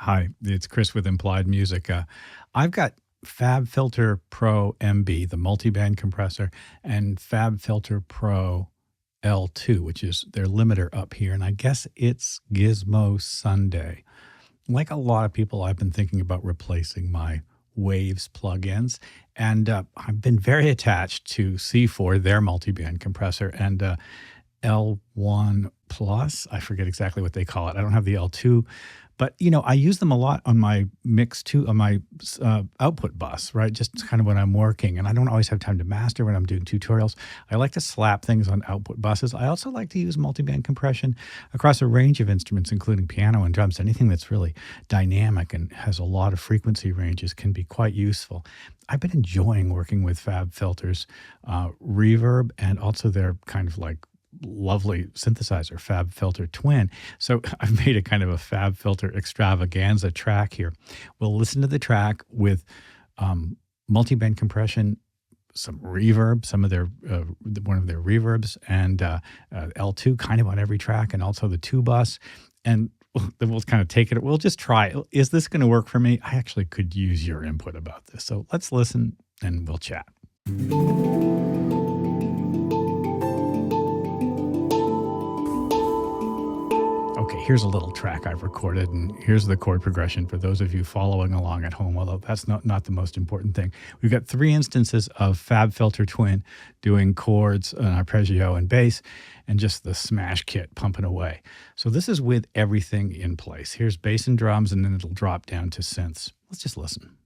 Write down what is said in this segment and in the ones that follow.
Hi, it's Chris with Implied Music. I've got FabFilter Pro-MB, the multiband compressor, and FabFilter Pro-L2, which is their limiter up here. And I guess it's Gizmo Sunday. Like a lot of people, I've been thinking about replacing my Waves plugins, and I've been very attached to C4, their multiband compressor, and L1 Plus. I forget exactly what they call it. I don't have the L2, but I use them a lot on my mix too, on my output bus, right? Just kind of when I'm working, and I don't always have time to master when I'm doing tutorials. I like to slap things on output buses. I also like to use multiband compression across a range of instruments, including piano and drums. Anything that's really dynamic and has a lot of frequency ranges can be quite useful. I've been enjoying working with FabFilter's reverb and also their kind of like lovely synthesizer, FabFilter Twin. So I've made a kind of a FabFilter extravaganza track here. We'll listen to the track with multiband compression, some reverb, some of their one of their reverbs, and L2 kind of on every track, and also the 2-bus. And then we'll kind of take it. We'll just try it. Is this going to work for me? I actually could use your input about this. So let's listen and we'll chat. Okay, here's a little track I've recorded, and here's the chord progression for those of you following along at home, although that's not the most important thing. We've got 3 instances of FabFilter Twin doing chords, arpeggio, and bass, and just the smash kit pumping away. So this is with everything in place. Here's bass and drums, and then it'll drop down to synths. Let's just listen.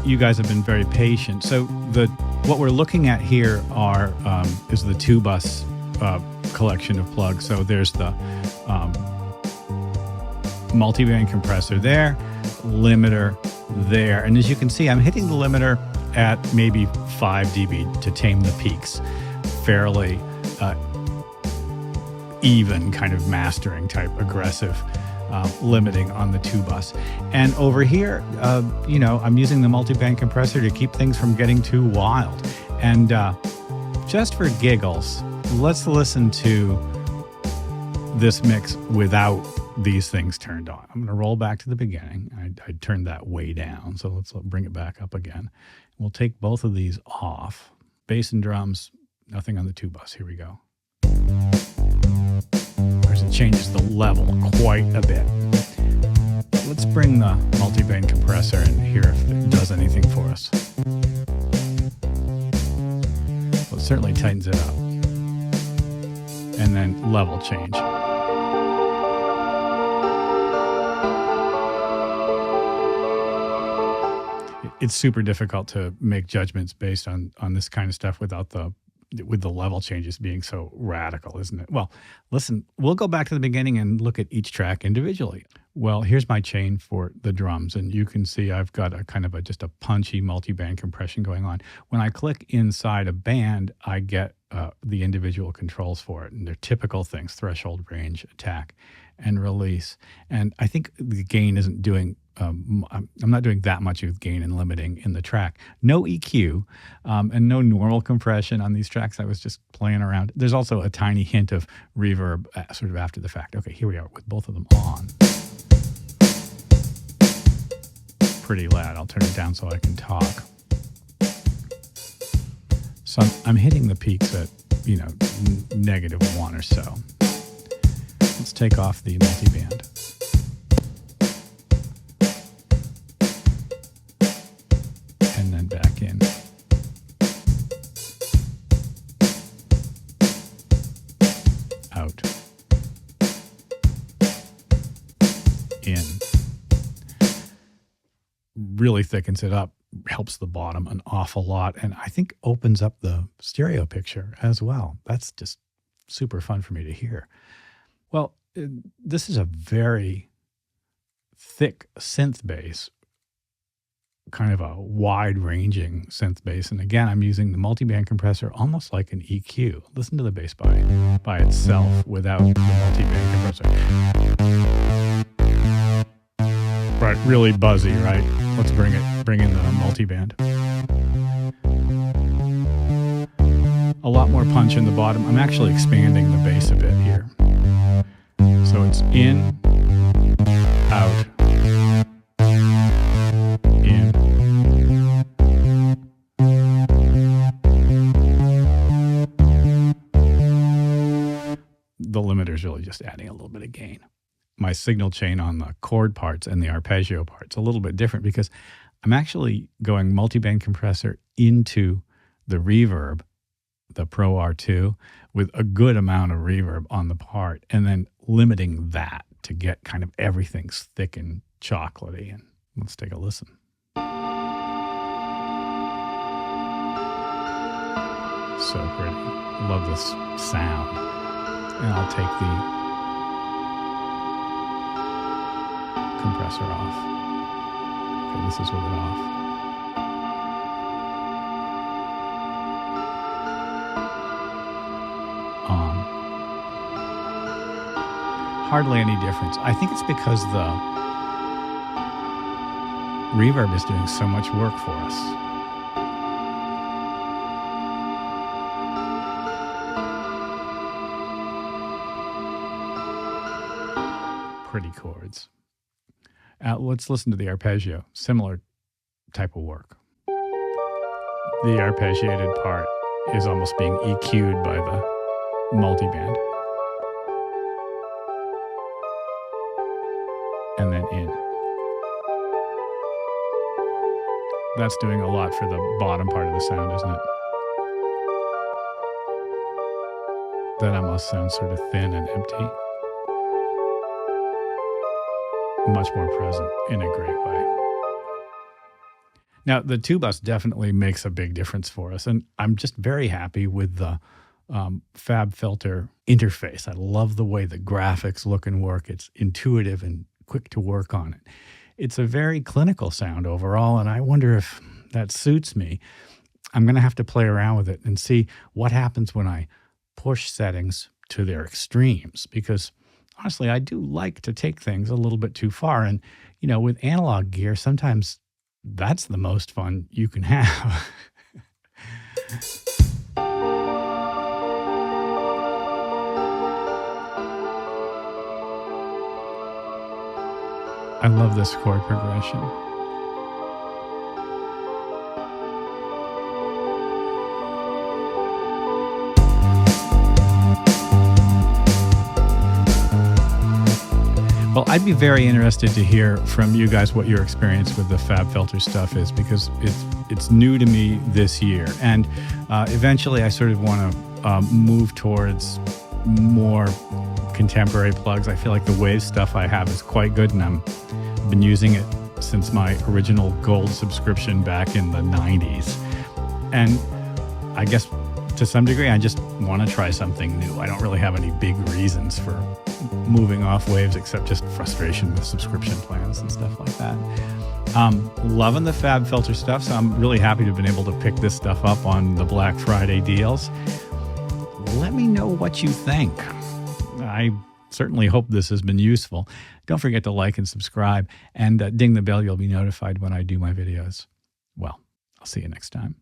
You guys have been very patient. So what we're looking at here is the 2-bus collection of plugs. So there's the multiband compressor there, limiter there, and as you can see, I'm hitting the limiter at maybe 5 dB to tame the peaks. Fairly even kind of mastering type aggressive limiting on the 2-bus. And over here, I'm using the multiband compressor to keep things from getting too wild. And just for giggles, let's listen to this mix without these things turned on. I'm going to roll back to the beginning. I turned that way down, so let's bring it back up again. We'll take both of these off. Bass and drums, nothing on the 2-bus. Here we go. It changes the level quite a bit. Let's bring the multiband compressor and hear if it does anything for us. Well, it certainly tightens it up. And then level change. It's super difficult to make judgments based on this kind of stuff with the level changes being so radical, isn't it? Well, listen, we'll go back to the beginning and look at each track individually. Well, here's my chain for the drums, and you can see I've got a kind of just a punchy multi-band compression going on. When I click inside a band, I get the individual controls for it, and they're typical things: threshold, range, attack, and release. And I think the gain isn't doing I'm not doing that much with gain and limiting in the track. No EQ and no normal compression on these tracks. I was just playing around. There's also a tiny hint of reverb sort of after the fact. Okay, here we are with both of them on. Pretty loud. I'll turn it down so I can talk. So I'm hitting the peaks at, -1 or so. Let's take off the multiband. And then back in. Out. In. really thickens it up, helps the bottom an awful lot, and I think opens up the stereo picture as well. That's just super fun for me to hear. Well, this is a very thick synth bass, kind of a wide-ranging synth bass. And again, I'm using the multiband compressor almost like an EQ. Listen to the bass by itself without the multiband compressor. Right, really buzzy, right? Let's bring in the multiband. A lot more punch in the bottom. I'm actually expanding the bass a bit here. So it's in, out, in. The limiter is really just adding a little bit of gain. My signal chain on the chord parts and the arpeggio parts a little bit different because I'm actually going multiband compressor into the reverb, the Pro R2, with a good amount of reverb on the part, and then limiting that to get kind of everything's thick and chocolatey. And let's take a listen. So pretty. Love this sound. And I'll take the compressor off. Okay, this is with it off. On. Hardly any difference. I think it's because the reverb is doing so much work for us. Pretty chords. Let's listen to the arpeggio. Similar type of work. The arpeggiated part is almost being EQ'd by the multiband. And then in. That's doing a lot for the bottom part of the sound, isn't it? That almost sounds sort of thin and empty. Much more present in a great way. Now, the 2-bus definitely makes a big difference for us, and I'm just very happy with the FabFilter interface. I love the way the graphics look and work. It's intuitive and quick to work on it. It's a very clinical sound overall, and I wonder if that suits me. I'm going to have to play around with it and see what happens when I push settings to their extremes, because honestly, I do like to take things a little bit too far. And, you know, with analog gear, sometimes that's the most fun you can have. I love this chord progression. Well, I'd be very interested to hear from you guys what your experience with the FabFilter stuff is, because it's new to me this year. And eventually I sort of want to move towards more contemporary plugs. I feel like the Wave stuff I have is quite good, and I've been using it since my original gold subscription back in the 90s. And I guess to some degree, I just want to try something new. I don't really have any big reasons for moving off Waves except just frustration with subscription plans and stuff like that. Loving the FabFilter stuff, so I'm really happy to have been able to pick this stuff up on the Black Friday deals. Let me know what you think. I certainly hope this has been useful. Don't forget to like and subscribe, and ding the bell. You'll be notified when I do my videos. Well, I'll see you next time.